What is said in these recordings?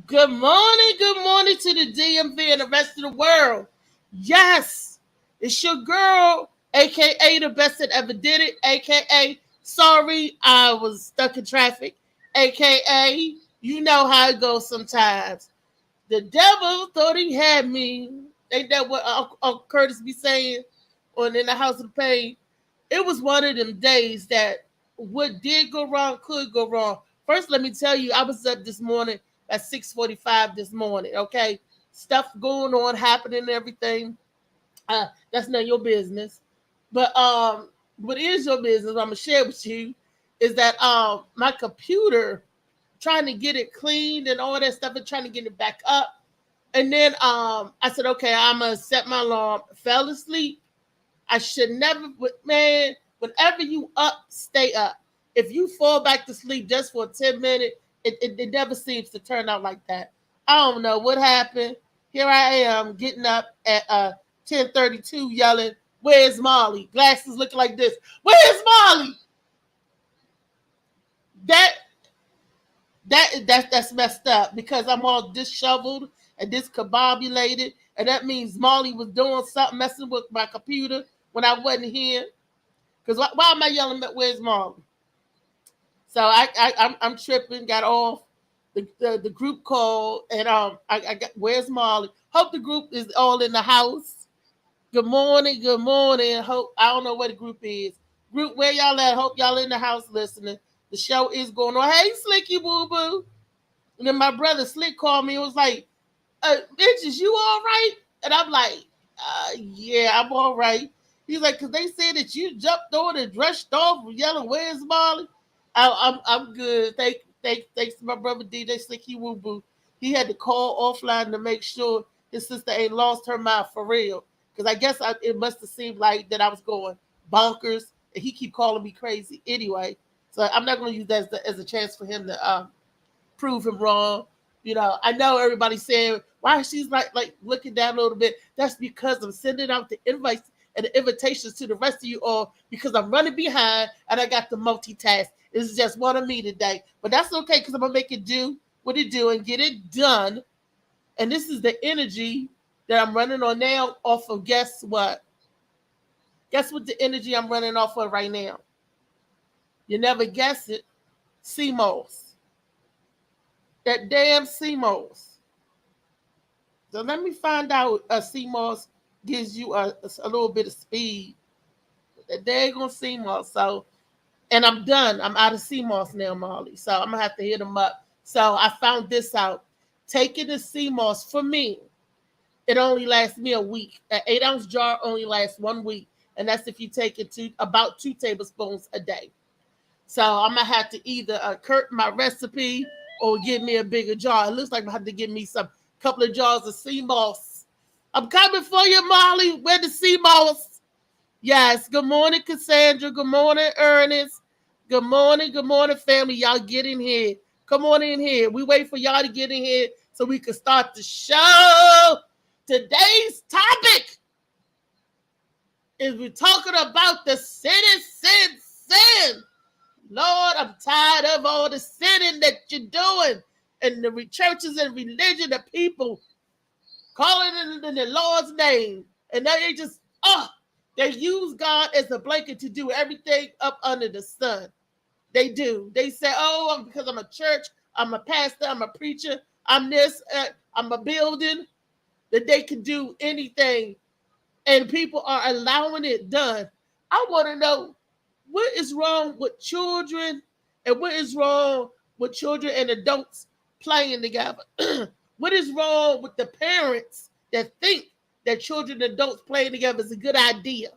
Good morning to the DMV and the rest of the world. Yes, it's your girl, aka the best that ever did it, aka sorry I was stuck in traffic, aka you know how it goes sometimes. The devil thought he had me. Ain't that what Uncle Curtis be saying on In the House of the Pain? It was one of them days that what did go wrong could go wrong. First, let me tell you, I was up this morning at 6:45 this morning. Okay, stuff going on, happening, and everything. That's none of your business. But what is your business? I'm gonna share with you is that my computer trying to get it cleaned and all that stuff and trying to get it back up. And then I said, okay, I'm gonna set my alarm. Fell asleep. I should never, man, whenever you up, stay up. If you fall back to sleep just for 10 minutes, it never seems to turn out like that. I don't know what happened. Here I am getting up at 10:32 yelling, where's Molly? Glasses looking like this. Where's Molly? That that's messed up because I'm all disheveled and discombobulated, and that means Molly was doing something, messing with my computer when I wasn't here. Because why am I yelling at where's Molly? So I'm tripping. Got off the group call, and I got where's Molly? Hope the group is all in the house. Good morning, good morning. Hope I don't know where the group is. Group, where y'all at? Hope y'all in the house listening. The show is going on. Hey, Slicky Boo Boo. And then my brother Slick called me and was like, bitches, you all right? And I'm like, yeah, I'm all right. He's like, because they said that you jumped on and dressed off yelling, where's Molly? I'm good. Thanks to my brother DJ Slicky Woo Boo. He had to call offline to make sure his sister ain't lost her mind for real. Because I guess it must have seemed like that I was going bonkers. And he keep calling me crazy anyway. So I'm not going to use that as a chance for him to prove him wrong. You know, I know everybody's saying why she's like looking down a little bit. That's because I'm sending out the invites and the invitations to the rest of you all because I'm running behind and I got the multitask. It's just one of me today, but that's okay because I'm gonna make it do what it do and get it done. And this is the energy that I'm running on now off of. Guess what? Guess what? The energy I'm running off of right now. You never guess it. CMOS. That damn CMOS. So let me find out CMOS gives you a little bit of speed. That daggone CMOS. So, and I'm done. I'm out of CMOS now, Molly. So I'm going to have to hit them up. So I found this out. Taking the CMOS for me, it only lasts me a week. An 8-ounce jar only lasts 1 week. And that's if you take it to about 2 tablespoons a day. So I'm going to have to either curtain my recipe or give me a bigger jar. It looks like I'm going to have to give me some couple of jars of sea moss. I'm coming for you, Molly. Where the sea moss? Yes. Good morning, Cassandra. Good morning, Ernest. Good morning, family. Y'all get in here. Come on in here. We wait for y'all to get in here so we can start the show. Today's topic is we're talking about the sin. Lord, I'm tired of all the sinning that you're doing. And the churches and religion, the people calling it in the Lord's name. And they just, they use God as a blanket to do everything up under the sun. They do. They say, because I'm a church, I'm a pastor, I'm a preacher, I'm this, I'm a building, that they can do anything. And people are allowing it done. I want to know, what is wrong with children and what is wrong with children and adults playing together? What is wrong with the parents that think that children and adults playing together is a good idea?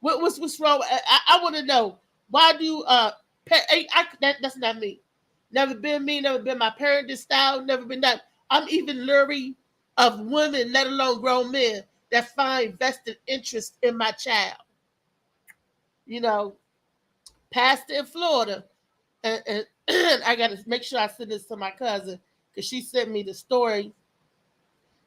What's wrong? I want to know, why do that's not me. Never been me, never been my parenting style, never been that. I'm even leery of women, let alone grown men, that find vested interest in my child. You know, pastor in Florida, and I got to make sure I send this to my cousin because she sent me the story.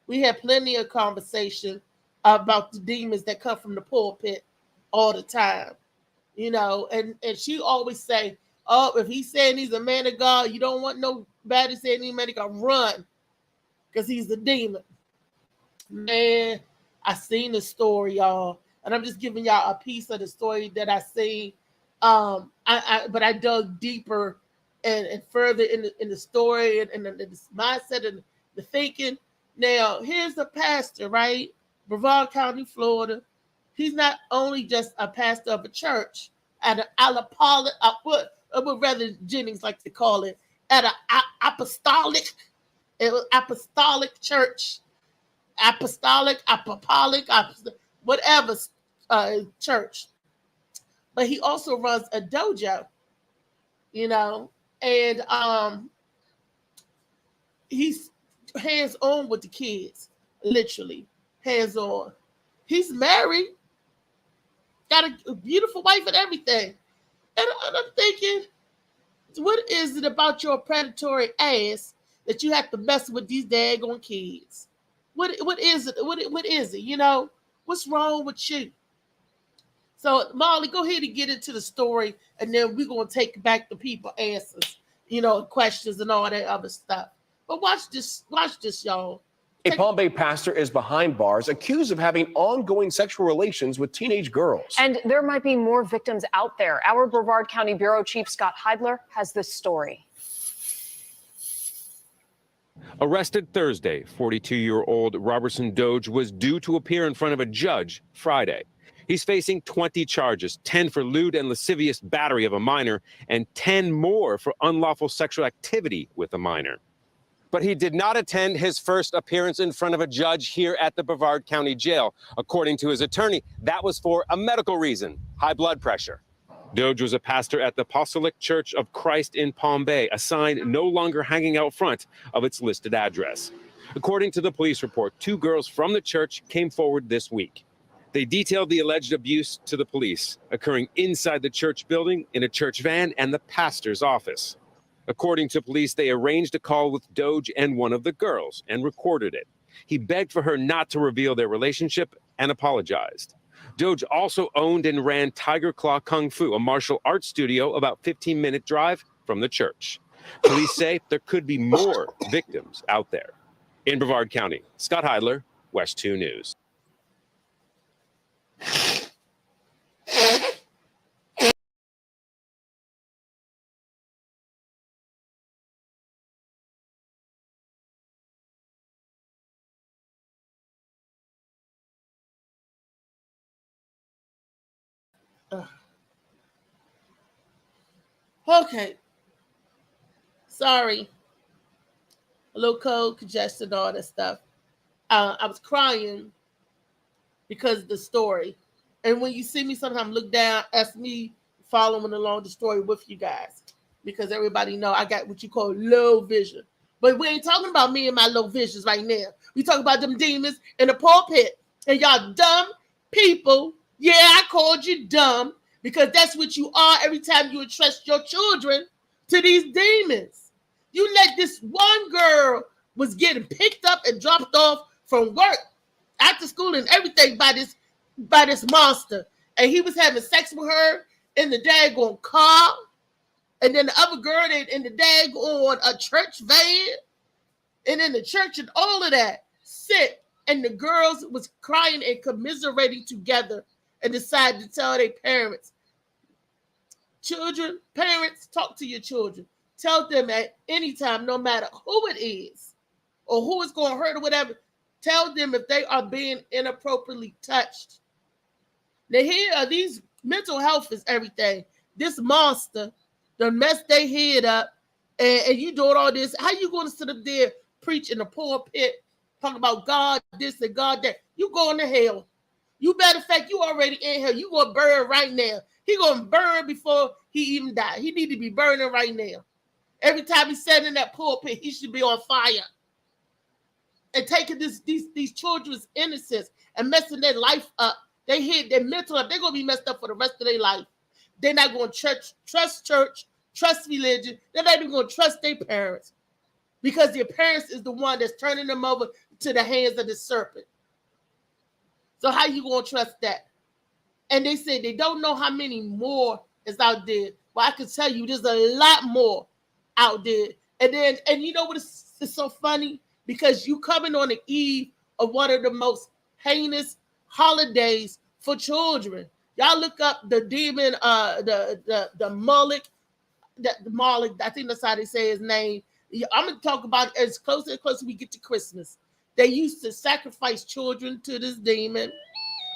We had plenty of conversation about the demons that come from the pulpit all the time, you know, and she always say, Oh, if he's saying he's a man of God, you don't want nobody saying he's a man of God. Run, because he's a demon. Man, I seen the story, y'all, and I'm just giving y'all a piece of the story that I seen. But I dug deeper and further in the story and the mindset and the thinking. Now, here's the pastor, right? Brevard County, Florida. He's not only just a pastor of a church at an what rather Jennings like to call it, at an apostolic church, apostolic, whatever church. But he also runs a dojo, and he's hands on with the kids, literally hands on. He's married, got a beautiful wife and everything. And I'm thinking, what is it about your predatory ass that you have to mess with these daggone kids? What is it? What is it? What's wrong with you? So, Molly, go ahead and get into the story, and then we're going to take back the people answers, questions and all that other stuff. But watch this, y'all. A Palm Bay pastor is behind bars, accused of having ongoing sexual relations with teenage girls. And there might be more victims out there. Our Brevard County Bureau Chief Scott Heidler has this story. Arrested Thursday, 42-year-old Robertson Doge was due to appear in front of a judge Friday. He's facing 20 charges, 10 for lewd and lascivious battery of a minor, and 10 more for unlawful sexual activity with a minor. But he did not attend his first appearance in front of a judge here at the Brevard County Jail. According to his attorney, that was for a medical reason, high blood pressure. Doge was a pastor at the Apostolic Church of Christ in Palm Bay, a sign no longer hanging out front of its listed address. According to the police report, 2 girls from the church came forward this week. They detailed the alleged abuse to the police, occurring inside the church building, in a church van, and the pastor's office. According to police, they arranged a call with Doge and one of the girls and recorded it. He begged for her not to reveal their relationship and apologized. Doge also owned and ran Tiger Claw Kung Fu, a martial arts studio about 15-minute drive from the church. Police say there could be more victims out there. In Brevard County, Scott Heidler, West 2 News. Okay. Sorry. A little cold, congestion, all that stuff. I was crying because of the story. And when you see me sometimes look down, ask me following along the story with you guys. Because everybody know I got what you call low vision. But we ain't talking about me and my low visions right now. We talking about them demons in the pulpit. And y'all dumb people. Yeah, I called you dumb because that's what you are every time you entrust your children to these demons. You let this one girl was getting picked up and dropped off from work after school and everything by this monster. And he was having sex with her in the daggone car. And then the other girl in the daggone a church van. And in the church and all of that. Sick. And the girls was crying and commiserating together and decided to tell their parents. Children, parents, talk to your children. Tell them at any time, no matter who it is or who is going to hurt or whatever, tell them if they are being inappropriately touched. Now here are these mental health is everything. This monster done messed their head up and you doing all this. How you going to sit up there preach in the pulpit, talking about God this and God that? You going to hell. You matter of fact, you already in hell. You going to burn right now. He going to burn before he even die. He need to be burning right now. Every time he sat in that pulpit, he should be on fire. And taking these children's innocence and messing their life up. They hit their mental up. They're going to be messed up for the rest of their life. They're not going to trust church, trust religion. They're not even going to trust their parents. Because their parents is the one that's turning them over to the hands of the serpent. So how you going to trust that? And they said they don't know how many more is out there Well, I can tell you there's a lot more out there. And you know what is so funny? Because you coming on the eve of one of the most heinous holidays for children. Y'all look up the demon, the Moloch, the Moloch, I think that's how they say his name. I'm gonna talk about as close we get to Christmas. They used to sacrifice children to this demon.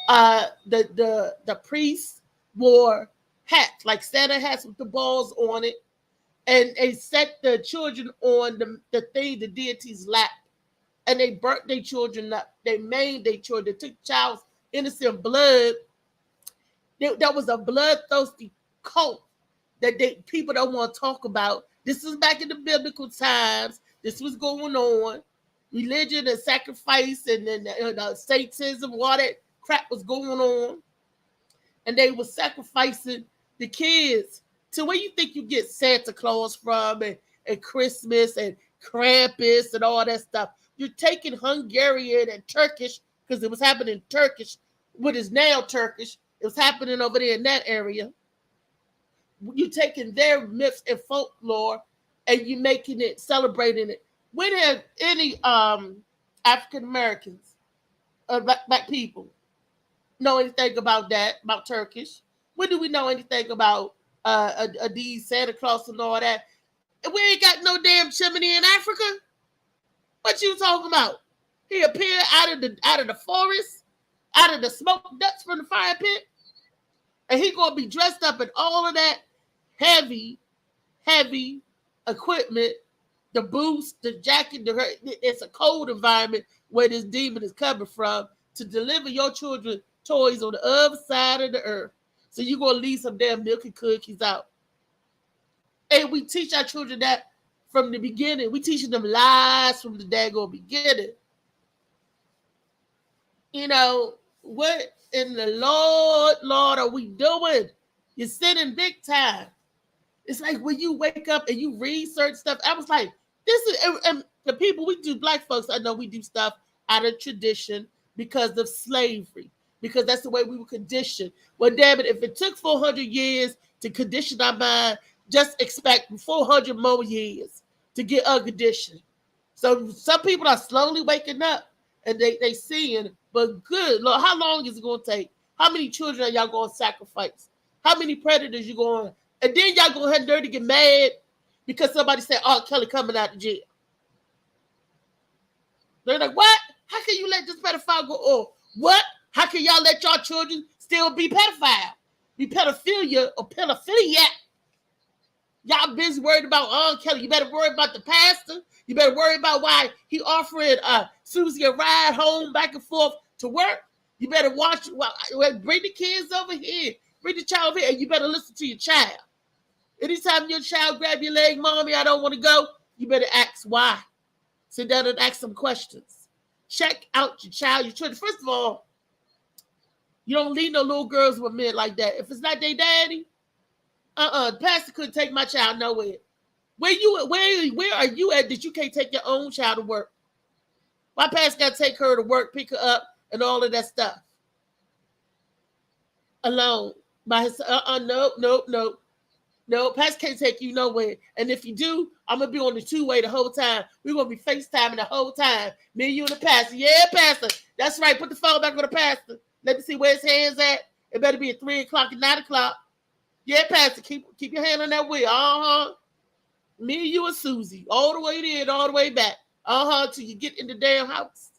The priests wore hats, like Santa hats with the balls on it, and they set the children on the deity's lap, and they burnt their children up. They maimed their children. They took child's innocent blood. That was a bloodthirsty cult that people don't want to talk about. This was back in the biblical times. This was going on. Religion and sacrifice and Satanism, all that crap was going on. And they were sacrificing the kids. So where you think you get Santa Claus from and Christmas and Krampus and all that stuff? You're taking Hungarian and Turkish, because it was happening in Turkish, what is now Turkish. It was happening over there in that area. You're taking their myths and folklore and you're making it, celebrating it. When have any African Americans, black people, know anything about that, about Turkish? When do we know anything about these Santa Claus and all that? And we ain't got no damn chimney in Africa. What you talking about? He appeared out of the forest, out of the smoke ducts from the fire pit, and he gonna be dressed up in all of that heavy equipment, the boots, the jacket. It's a cold environment where this demon is coming from to deliver your children toys on the other side of the earth. So you're gonna leave some damn milk and cookies out. And we teach our children that from the beginning. We teaching them lies from the daggone beginning. You know, what in the Lord are we doing? You're sinning big time. It's like when you wake up and you research stuff, I was like, this is, and the people, we do, black folks, I know we do stuff out of tradition because of slavery, because that's the way we were conditioned. Well, damn it, if it took 400 years to condition our mind, just expect 400 more years to get unconditioned. So some people are slowly waking up and they seeing, but good Lord, how long is it going to take? How many children are y'all going to sacrifice? How many predators you going to? And then y'all go ahead and dirty get mad because somebody said, "Oh, Kelly coming out of jail." They're like, "What? How can you let this pedophile go on? What? How can y'all let y'all children still be pedophile? Be pedophilia or pedophiliac? Y'all busy worried about Kelly. You better worry about the pastor. You better worry about why he offering Susie a ride home back and forth to work. You better watch. Bring the kids over here. Bring the child over here, and you better listen to your child. Anytime your child grab your leg, "Mommy, I don't want to go," you better ask why. Sit down and ask some questions. Check out your child, your children. First of all, you don't leave no little girls with men like that. If it's not their daddy, the pastor couldn't take my child nowhere. Where are you at that you can't take your own child to work? My pastor got to take her to work, pick her up, and all of that stuff. Alone. By his no, pastor can't take you nowhere. And if you do, I'm gonna be on the two-way the whole time. We're gonna be FaceTiming the whole time. Me and you and the pastor. Yeah, pastor. That's right. Put the phone back on the pastor. Let me see where his hands at. It better be at 3 o'clock and 9 o'clock. Yeah, pastor. Keep your hand on that wheel. Me and you and Susie. All the way there and all the way back. Till you get in the damn house.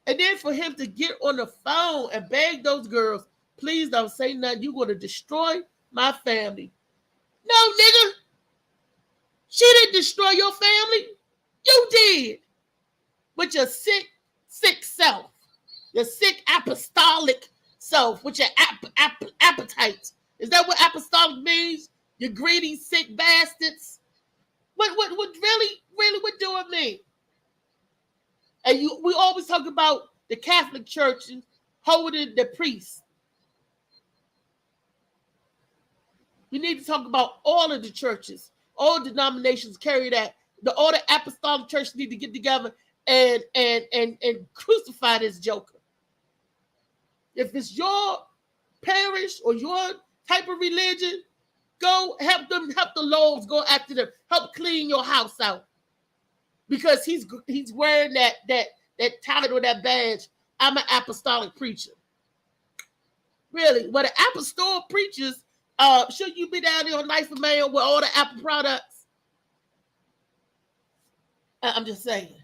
And then for him to get on the phone and beg those girls, "Please don't say nothing. You're going to destroy my family." No, nigga. She didn't destroy your family. You did. With your sick self. Your sick apostolic self. With your appetite. Is that what apostolic means? You greedy, sick bastards. What really what do it mean? And we always talk about the Catholic Church holding the priests. We need to talk about all of the churches, all denominations carry that. All the apostolic churches need to get together and crucify this joker. If it's your parish or your type of religion, go help them, help the Lords go after them, help clean your house out. Because he's wearing that title, that badge. I'm an apostolic preacher. Really, what the apostolic preachers, should you be down there on Life of Mayo with all the Apple products? I'm just saying.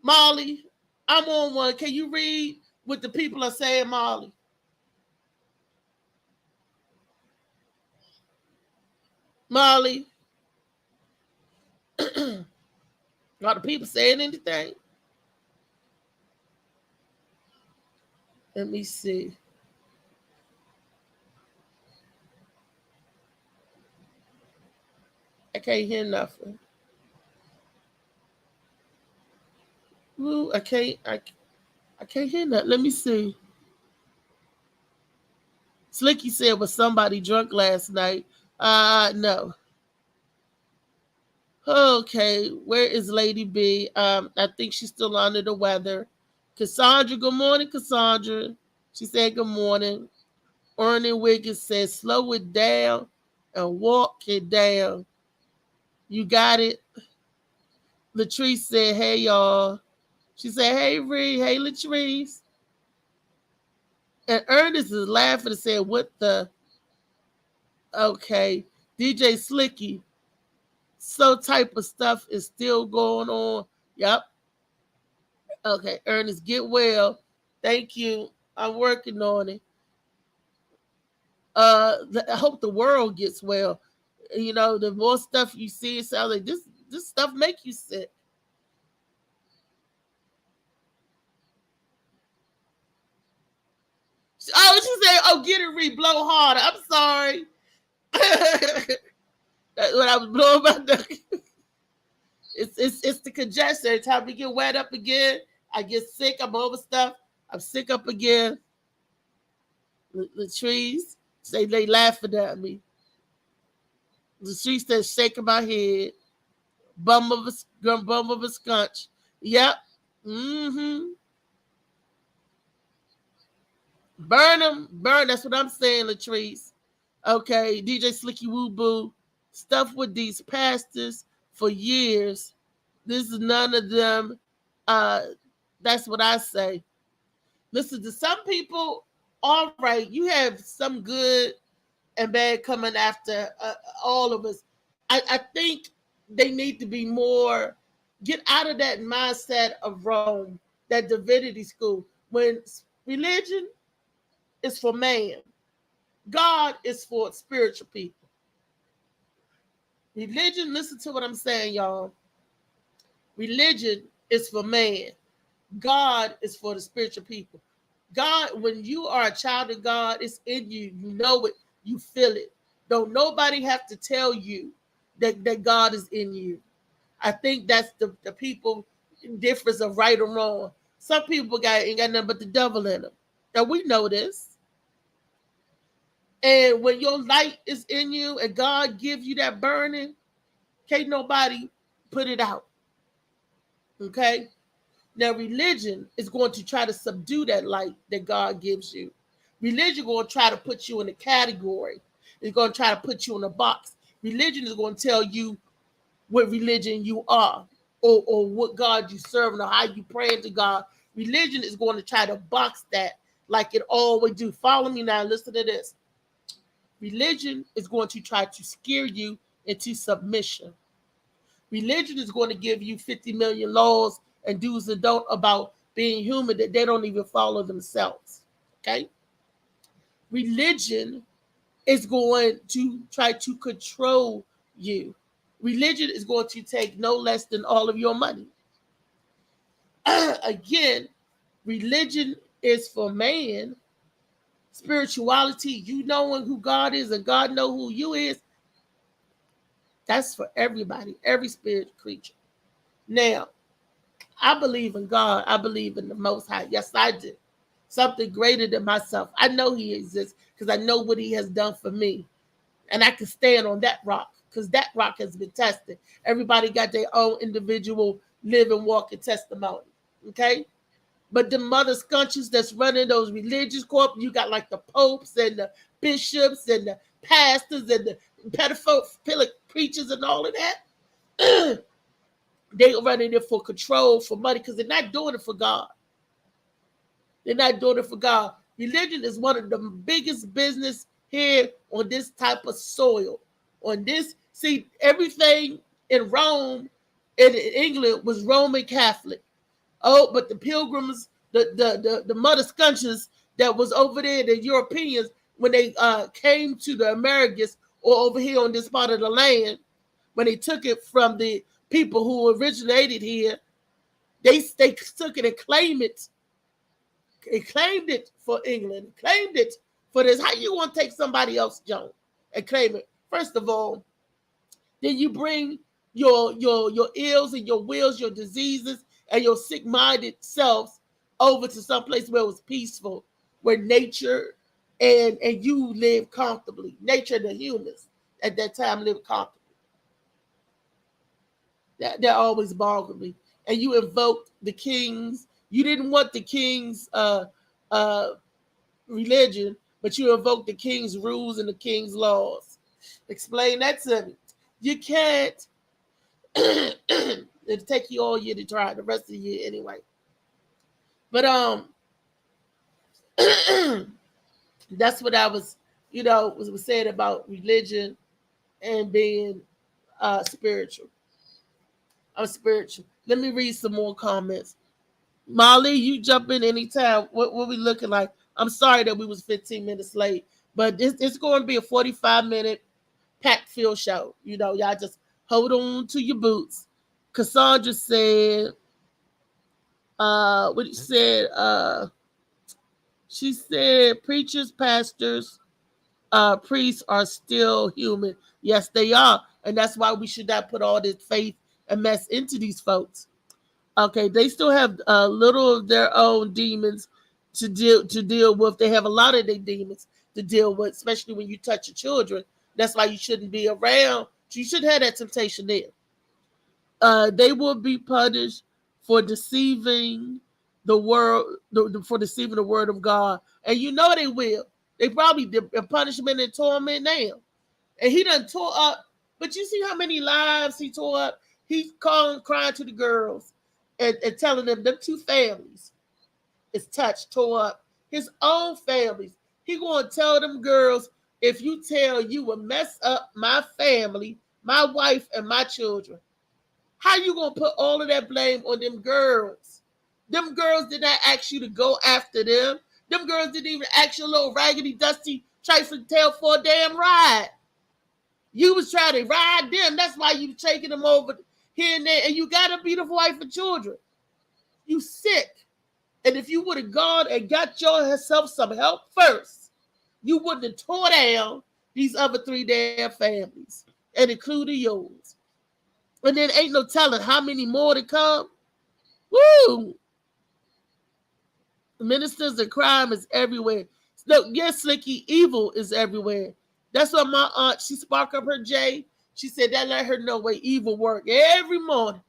Molly, I'm on one. Can you read what the people are saying, Molly? Molly. Are the people saying anything? Let me see. I can't hear nothing. Ooh, I can't hear nothing. Let me see. Slicky said, was somebody drunk last night? No. Okay, where is Lady B? I think she's still under the weather. Cassandra, good morning, Cassandra. She said good morning. Ernie Wiggins says, slow it down and walk it down. You got it. Latrice said, hey, y'all. She said, hey, Ree. Hey, Latrice. And Ernest is laughing and said, what the? Okay. DJ Slicky. So type of stuff is still going on. Yep. Okay, Ernest, get well. Thank you. I'm working on it. I hope the world gets well. You know, the more stuff you see, it sounds like this stuff make you sick. Oh, she said, oh, get it, blow harder. I'm sorry. When I was blowing my duck. It's the congestion. Every time we get wet up again, I get sick. I'm over stuff. I'm sick up again. The trees say they laughing at me. The trees says shaking my head. Bum of a scunch. Yep. Mm-hmm. Burn them. Burn. That's what I'm saying, Latrice. Okay. DJ Slicky Woo Boo. Stuff with these pastors for years. This is none of them. That's what I say. Listen, to some people, all right, you have some good and bad coming after all of us. I think they need to be more, get out of that mindset of Rome, that divinity school. When religion is for man, God is for spiritual people. Religion, listen to what I'm saying, y'all. Religion is for man. God is for the spiritual people. God, when you are a child of God, it's in you. You know it. You feel it. Don't nobody have to tell you that God is in you. I think that's the people difference of right or wrong. Some people ain't got nothing but the devil in them. Now, we know this. And when your light is in you and God gives you that burning, can't nobody put it out. Okay? Now, religion is going to try to subdue that light that God gives you. Religion is going to try to put you in a category. It's going to try to put you in a box. Religion is going to tell you what religion you are, or what God you serve, or how you pray to God. Religion is going to try to box that like it always do. Follow me now. Listen to this. Religion is going to try to scare you into submission. Religion is going to give you 50 million laws and do's and don't about being human that they don't even follow themselves. Okay? Religion is going to try to control you. Religion is going to take no less than all of your money. Again, religion is for man. Spirituality, you knowing who God is and God know who you is, that's for everybody, every spirit creature. Now, I believe in God. I believe in the Most High. Yes, I do. Something greater than myself. I know he exists because I know what he has done for me. And I can stand on that rock because that rock has been tested. Everybody got their own individual live and walk and testimony. Okay? But the mother scunches that's running those religious corp, you got like the popes and the bishops and the pastors and the pedophilic preachers and all of that. They running it for control, for money, because they're not doing it for God. They're not doing it for God. Religion is one of the biggest business here on this type of soil. On this, see, everything in Rome and in England was Roman Catholic. Oh, but the pilgrims, the mother scunches that was over there, the Europeans, when they came to the Americas or over here on this part of the land, when they took it from the people who originated here, they took it and claimed it. They claimed it for England, claimed it for this. How you want to take somebody else's junk and claim it? First of all, then you bring your ills and your wills, your diseases, and your sick-minded selves over to some place where it was peaceful, where nature and you live comfortably. Nature and the humans at that time lived comfortably. That always boggled me. And you invoked the kings. You didn't want the king's religion, but you invoked the king's rules and the king's laws. Explain that to me. You can't. It'll take you all year to try, the rest of the year anyway. But that's what I was saying about religion and being spiritual. I'm spiritual. Let me read some more comments. Molly, you jump in anytime. What we looking like? I'm sorry that we was 15 minutes late, but it's going to be a 45-minute packed field show. Y'all just hold on to your boots. Cassandra said, what she said, she said, preachers, pastors, priests are still human. Yes, they are. And that's why we should not put all this faith and mess into these folks. Okay, they still have a little of their own demons to deal with. They have a lot of their demons to deal with, especially when you touch your children. That's why you shouldn't be around. You shouldn't have that temptation there. They will be punished for deceiving the world, for deceiving the word of God. And you know they will. They probably did punishment and torment now. And he done tore up. But you see how many lives he tore up? He's crying to the girls and telling them two families is touched, tore up. His own families. He going to tell them girls, if you tell you will mess up my family, my wife, and my children, how you going to put all of that blame on them girls? Them girls did not ask you to go after them. Them girls didn't even ask your little raggedy, dusty, trifling tail for a damn ride. You was trying to ride them. That's why you taking them over here and there. And you got a beautiful wife and children. You sick. And if you would have gone and got yourself some help first, you wouldn't have tore down these other 3 damn families, and including yours. And then ain't no telling how many more to come. Woo! Ministers and crime is everywhere. Look, yes, Slicky, evil is everywhere. That's why my aunt, she sparked up her J. She said that let her know where evil work every morning.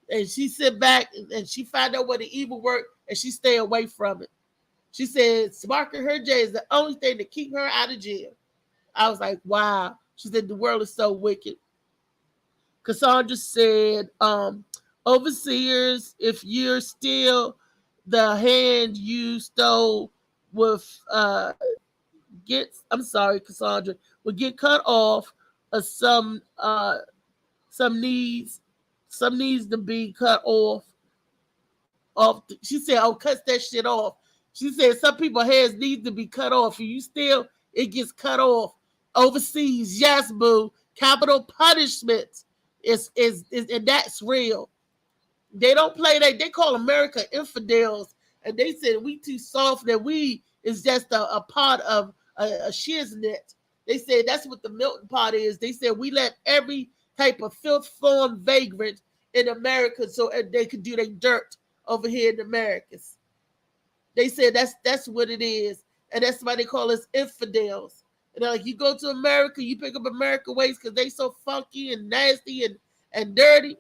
And she sit back and she find out where the evil work and she stay away from it. She said sparking her J is the only thing to keep her out of jail. I was like, wow. She said the world is so wicked. Cassandra said, overseers, if you're still the hand you stole with Cassandra, will get cut off, or some needs to be cut off. She said, "Oh, cut that shit off." She said some people's heads need to be cut off. If you still, it gets cut off. Overseas, yes, boo. Capital punishment is and that's real. They don't play that. They call America infidels, and they said we too soft. That we is just a part of a shiznit. They said that's what the Milton part is. They said we let every type of filth-form vagrant in America so they could do their dirt over here in the Americas. They said that's what it is, and that's why they call us infidels. And like, you go to America, you pick up American ways because they so funky and nasty and dirty.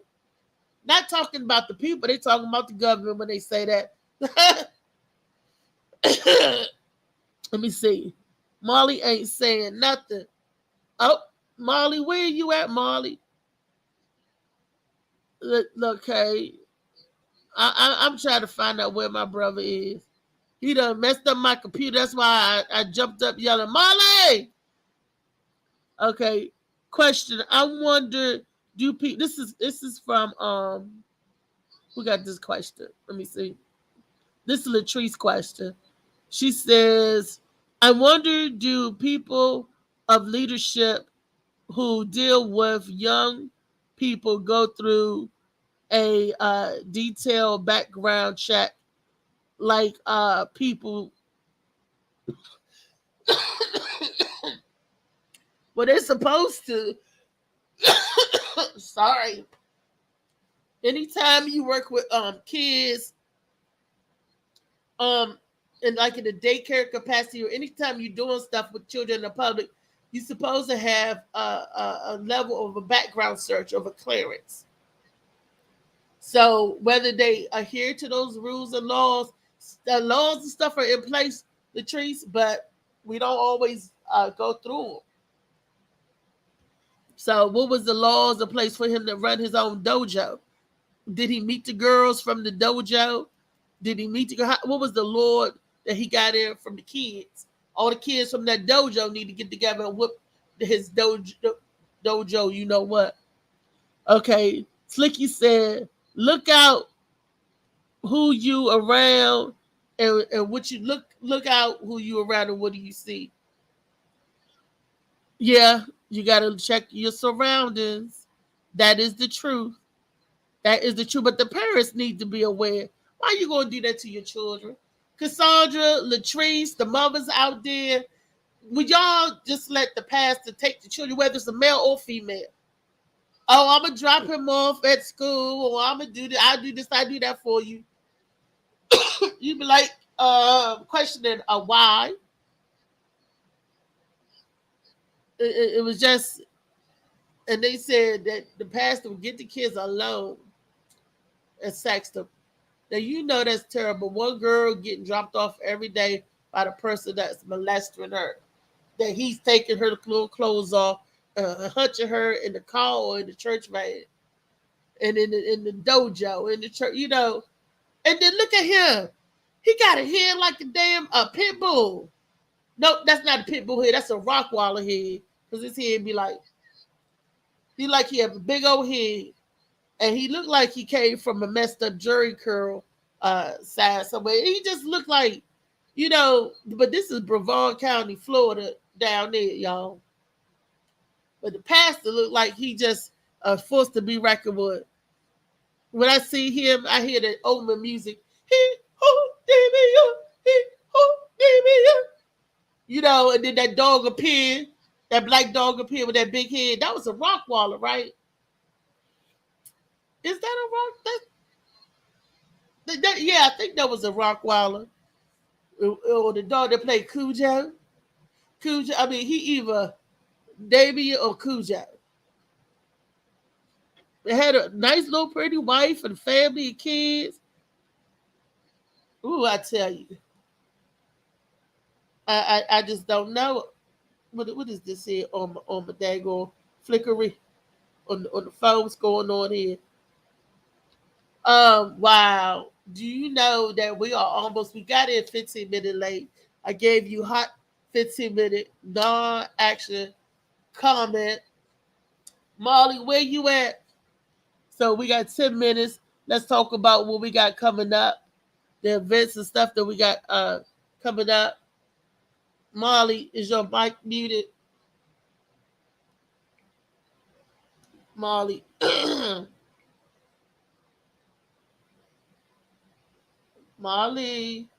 Not talking about the people, they talking about the government when they say that. Let me see. Molly ain't saying nothing. Oh, Molly, where you at, Molly? Okay. I'm trying to find out where my brother is. He done messed up my computer. That's why I jumped up yelling, Molly! Okay. Question. I wonder, do people this is from who got this question? Let me see. This is Latrice's question. She says, I wonder, do people of leadership who deal with young people go through a detailed background check like people well they're supposed to. Sorry. Anytime you work with kids and like in the daycare capacity or anytime you're doing stuff with children in the public, you're supposed to have a level of a background search of a clearance. So whether they adhere to those rules and laws, the laws and stuff are in place, Latrice, but we don't always go through them. So what was the laws in place for him to run his own dojo? Did he meet the girls from the dojo? Did he meet the what was the law that he got in from the kids? All the kids from that dojo need to get together and whip his dojo, you know what? Okay, Slicky said, look out who you around and what you look out who you around and what do you see? Yeah, you got to check your surroundings. That is the truth. That is the truth. But the parents need to be aware. Why are you going to do that to your children? Cassandra, Latrice, the mothers out there, would y'all just let the pastor take the children, whether it's a male or female? Oh, I'm going to drop him off at school, or I'm going to do this, I do this, I do that for you. You'd be like, questioning why. It was just, and they said that the pastor would get the kids alone and sex them. Now, you know that's terrible. One girl getting dropped off every day by the person that's molesting her. That he's taking her clothes off, hunching her in the car or in the church van, and in the dojo, in the church, you know. And then look at him. He got a head like a damn pit bull. No, that's not a pit bull head. That's a Rottweiler head. Because his head be like, he have a big old head. And he looked like he came from a messed up Jerry curl side somewhere. He just looked like, you know, but this is Brevard County, Florida, down there, y'all. But the pastor looked like he just forced to be reckoned with. When I see him, I hear that Omen music. You know, and then that dog appeared, that black dog appeared with that big head. That was a Rottweiler, right? Is that a rock? Yeah, I think that was a Rottweiler. Or the dog that played Cujo. Cujo, I mean, he either Damien or Cujo. They had a nice little pretty wife and family and kids. Ooh, I tell you. I just don't know. What is this here on my daggone flickery on the phone? What's going on here? Wow. Do you know that we got in 15 minutes late. I gave you hot 15-minute non-action comment. Molly, where you at? So we got 10 minutes. Let's talk about what we got coming up. The events and stuff that we got coming up. Molly, is your mic muted? Molly. Molly.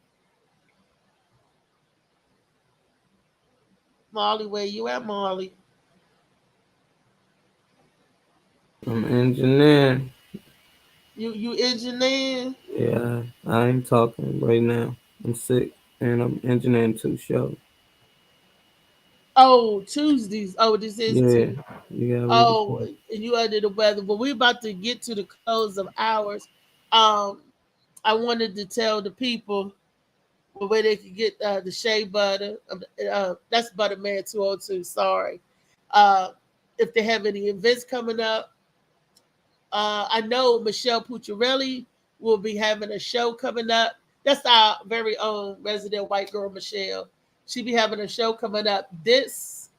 Molly, where you at, Molly? I'm engineering. You engineering? Yeah, I ain't talking right now. I'm sick and I'm engineering 2 shows. Oh, Tuesdays. Oh, this is Tuesday. You gotta Oh, read and you under the weather. But we're about to get to the close of hours. I wanted to tell the people where they could get the shea butter. That's Butterman 202. Sorry. If they have any events coming up, I know Michelle Pucciarelli will be having a show coming up. That's our very own resident white girl, Michelle. She'll be having a show coming up this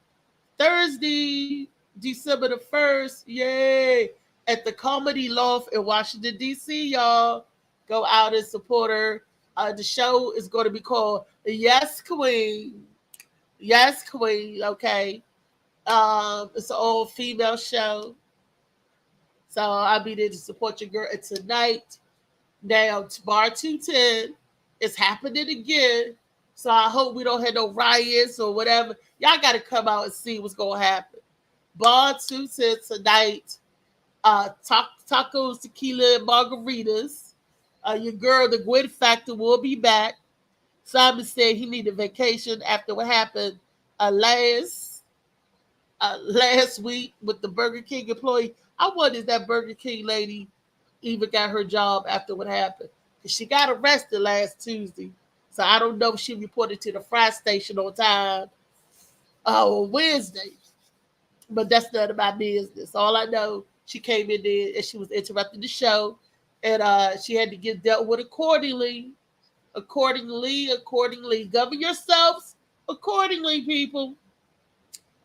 Thursday, December the 1st. Yay! At the Comedy Loft in Washington, D.C., y'all. Go out and support her. The show is going to be called Yes Queen. Yes Queen, okay. It's an all-female show. So I'll be there to support your girl. And tonight, now, Bar 210 is happening again. So I hope we don't have no riots or whatever. Y'all got to come out and see what's going to happen. Bar 210 tonight. Tacos, tequila, and margaritas. Your girl, the Gwen Factor, will be back. Simon said he needed vacation after what happened last week with the Burger King employee. I wonder if that Burger King lady even got her job after what happened. Because she got arrested last Tuesday. So I don't know if she reported to the fry station on time on Wednesday. But that's none of my business. All I know, she came in there and she was interrupting the show. And she had to get dealt with accordingly. Accordingly. Govern yourselves accordingly, people.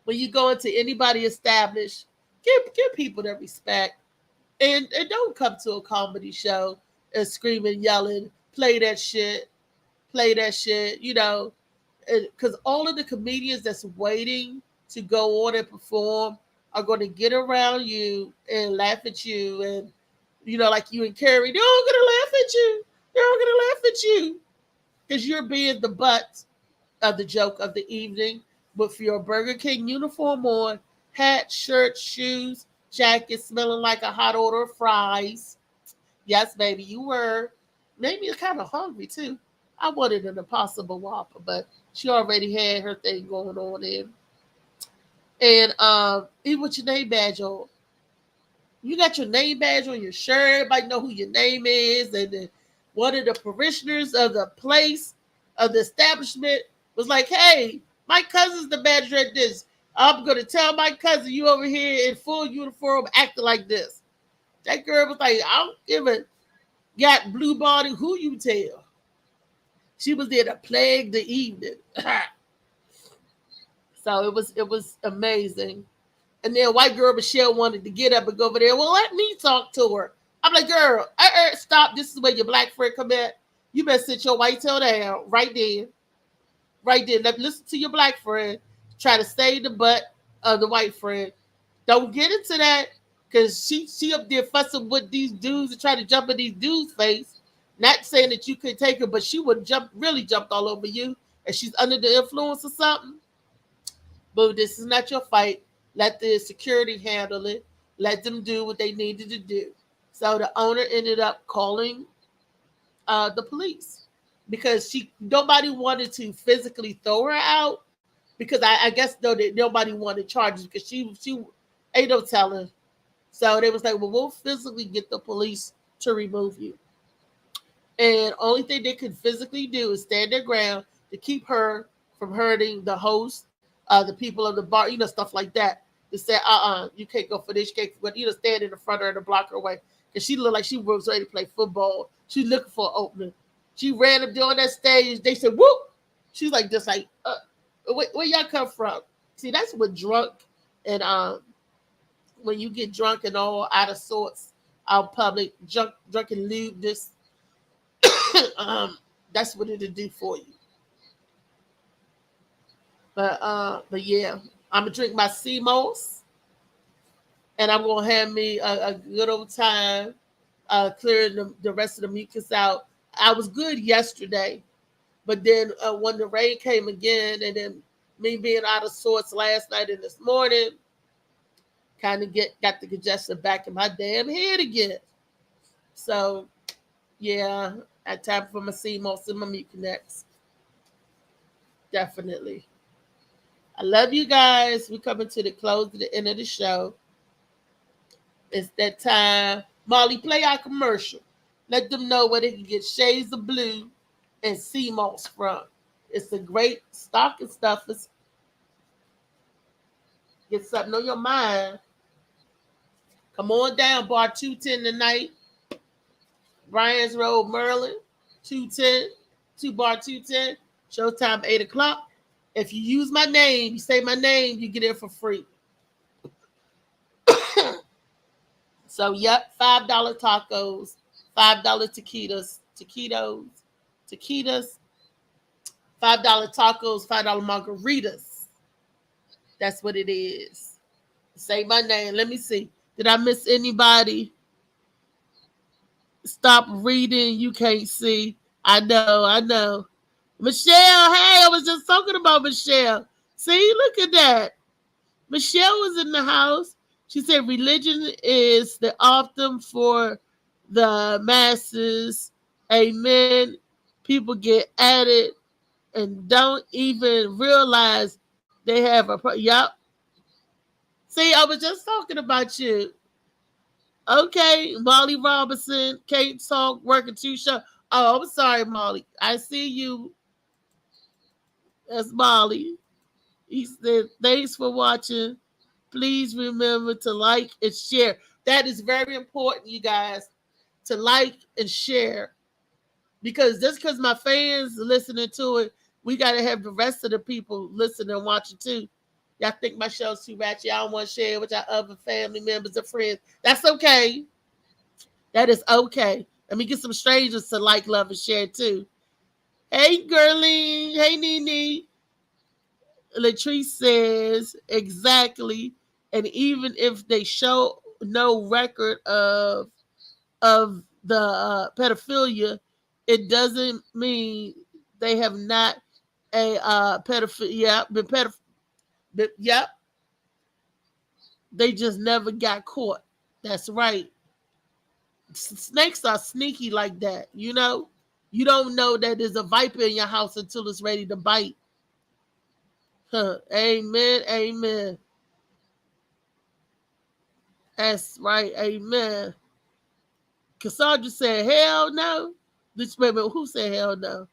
When you go into anybody established, give people their respect. And don't come to a comedy show and screaming, yelling, play that shit, you know. Because all of the comedians that's waiting to go on and perform are going to get around you and laugh at you. And, you know, like you and Carrie, they're all going to laugh at you. They're all going to laugh at you. Because you're being the butt of the joke of the evening. With your Burger King uniform on, hat, shirt, shoes, jacket, smelling like a hot order of fries. Yes, baby, you were. Maybe you're kind of hungry, too. I wanted an Impossible Whopper, but she already had her thing going on in. And eat with your name badge on. You got your name badge on your shirt. Everybody know who your name is. And then one of the parishioners of the place, of the establishment, was like, hey, my cousin's the manager at this. I'm going to tell my cousin you over here in full uniform acting like this. That girl was like, I don't give a got blue body, who you tell. She was there to plague the evening. So it was amazing. And then white girl Michelle wanted to get up and go over there. Well, let me talk to her. I'm like, girl, stop. This is where your black friend come at. You better sit your white tail down right there. Right there. Listen to your black friend. Try to save the butt of the white friend. Don't get into that because she up there fussing with these dudes and trying to jump in these dudes' face. Not saying that you could take her, but she would really jumped all over you and she's under the influence of something. But this is not your fight. Let the security handle it. Let them do what they needed to do. So the owner ended up calling the police because nobody wanted to physically throw her out because I guess though that nobody wanted charges because she ain't no telling. So they was like, well, we'll physically get the police to remove you. And only thing they could physically do is stand their ground to keep her from hurting the host, the people of the bar, you know, stuff like that. To say, you can't go for this, you can't, you know, stand in the front of her to block her away. Because she looked like she was ready to play football. She looking for an opening. She ran up there on that stage. They said, whoop. She's like, just like, where y'all come from? See, that's what drunk and when you get drunk and all out of sorts, out public, drunken lewdness, that's what it'll do for you. But yeah, I'm gonna drink my CMOS, and I'm gonna have me a good old time clearing the rest of the mucus out. I was good yesterday, but then when the rain came again, and then me being out of sorts last night and this morning, kind of got the congestion back in my damn head again. So yeah, I had time for my CMOS and my Mucinex. Definitely. I love you guys. We're coming to the close of the end of the show. It's that time. Molly, play our commercial. Let them know where they can get shades of blue and sea moss from. It's a great stocking stuffers. Get something on your mind. Come on down, bar 210 tonight. Brian's Road, Maryland, 210, 210. Showtime 8 o'clock. If you use my name, you say my name, you get in for free. So, yep, $5 tacos, $5 taquitos, $5 tacos, $5 margaritas. That's what it is. Say my name. Let me see. Did I miss anybody? Stop reading. You can't see. I know. Michelle, hey, I was just talking about Michelle. See, look at that. Michelle was in the house. She said religion is the optimum for the masses. Amen. People get at it and don't even realize they have Yup. See, I was just talking about you. Okay, Molly Robinson, Kate Talk, working 2 shows. Oh, I'm sorry, Molly. I see you. That's Molly. He said, thanks for watching. Please remember to like and share. That is very important, you guys, to like and share. Because just because my fans are listening to it, we got to have the rest of the people listening and watching too. Y'all think my show's too ratchet. I don't want to share it with y'all other family members or friends. That's okay. That is okay. Let me get some strangers to like, love, and share too. Hey, girlie. Hey, Nene. Latrice says, exactly. And even if they show no record of the pedophilia, it doesn't mean they have not a pedophile. Yeah, been pedophile. Yep. They just never got caught. That's right. Snakes are sneaky like that. You know, you don't know that there's a viper in your house until it's ready to bite. Huh. Amen. Amen. That's right. Amen. Cassandra said, hell no. Who said hell no?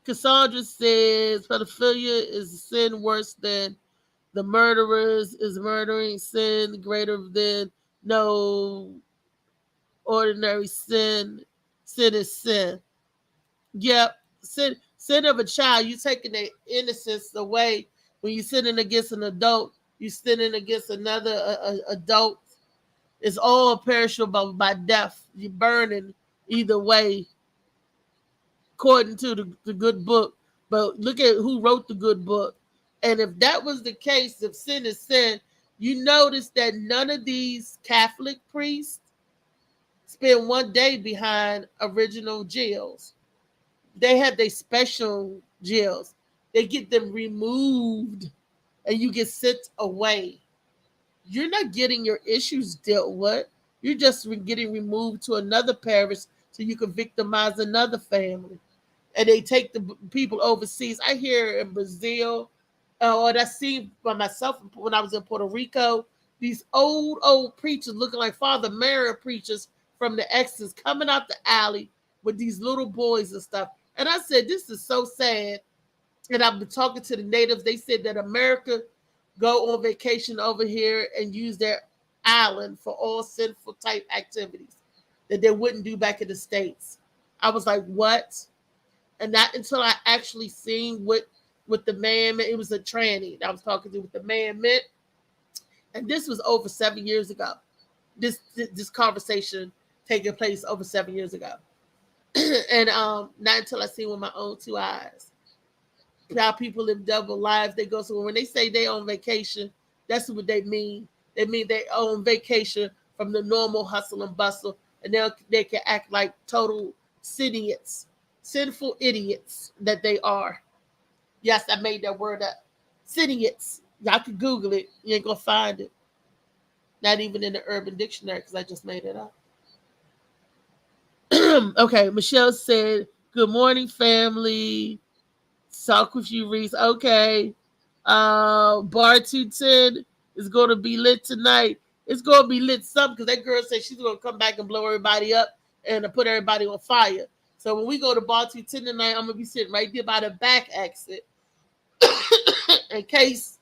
Cassandra says pedophilia is a sin worse than the murderers is murdering sin greater than no ordinary sin. Sin is sin. Yep. Sin of a child, you taking their innocence away. When you're sinning against an adult, you're sinning against another adult. It's all perishable by death. You're burning either way, according to the good book. But look at who wrote the good book. And if that was the case, if sin is sin, you notice that none of these Catholic priests spend one day behind original jails. They have their special jails. They get them removed and you get sent away. You're not getting your issues dealt with. You're just getting removed to another parish so you can victimize another family. And they take the people overseas. I hear in Brazil, or I seen by myself when I was in Puerto Rico, these old preachers looking like Father Mary preachers from the Exodus coming out the alley with these little boys and stuff. And I said, this is so sad. And I've been talking to the natives. They said that America go on vacation over here and use their island for all sinful type activities that they wouldn't do back in the States. I was like, what? And not until I actually seen what the man meant. It was a tranny that I was talking to what the man meant. And this was over 7 years ago. This conversation taking place over 7 years ago. And not until I seen with my own 2 eyes. How people live double lives. They go somewhere. When they say they on vacation, that's what they mean. They mean they on vacation from the normal hustle and bustle. And they can act like total idiots, sinful idiots that they are. Yes, I made that word up. Idiots. Y'all can Google it. You ain't going to find it. Not even in the Urban Dictionary because I just made it up. Okay, Michelle said, good morning, family. Talk with you, Reese. Okay. Bar 210 is going to be lit tonight. It's gonna be lit something because that girl said she's gonna come back and blow everybody up and put everybody on fire. So when we go to Bar 210 tonight, I'm gonna be sitting right there by the back exit in case,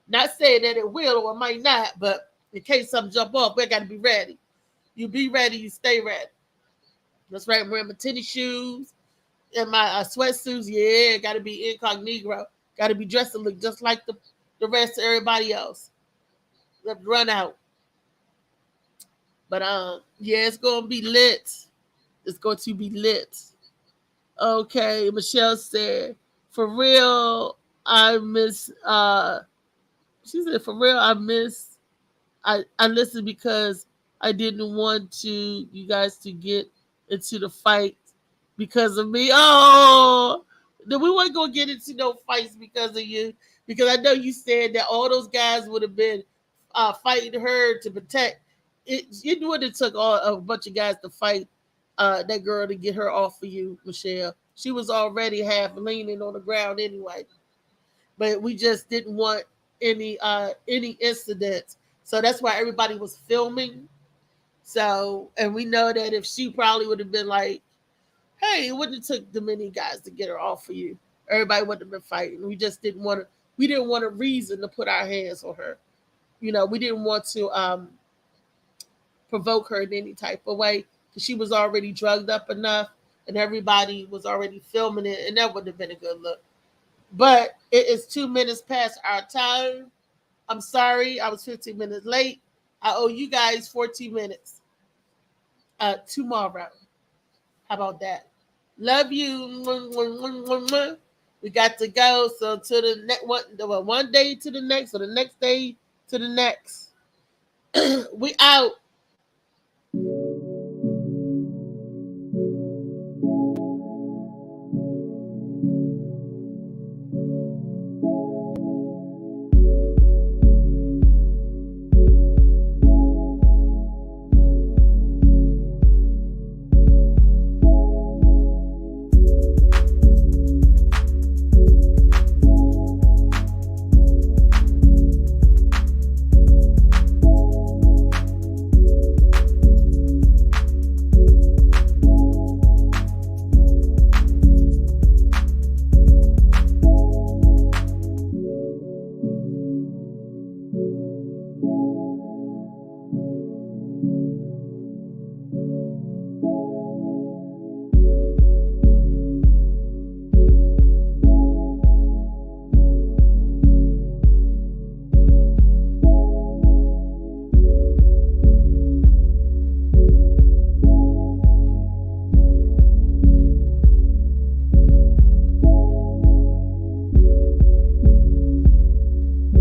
not saying that it will or it might not, but in case something jump off, we gotta be ready. You be ready, you stay ready. That's right. I'm wearing my tennis shoes and my sweatsuits. Yeah, gotta be incognito. Gotta be dressed to look just like the rest of everybody else. Let's run out. But yeah, it's gonna be lit. It's going to be lit. Okay, Michelle said, for real, I miss she said, for real, I listened because I didn't want you guys to get into the fight because of me. Oh, then we weren't gonna get into no fights because of you. Because I know you said that all those guys would have been fighting her to protect it. It would have took a bunch of guys to fight that girl to get her off of you, Michelle. She was already half leaning on the ground anyway. But we just didn't want any incidents. So that's why everybody was filming. So, and we know that if she probably would have been like, hey, it wouldn't have took the many guys to get her off of you. Everybody would have been fighting. We just didn't want a reason to put our hands on her. You know, we didn't want to provoke her in any type of way because she was already drugged up enough and everybody was already filming it, and that wouldn't have been a good look. But it is 2 minutes past our time. I'm sorry, I was 15 minutes late. I owe you guys 14 minutes tomorrow. How about that? Love you. We got to go. So to the next one day to the next, or the next day to the next. We out.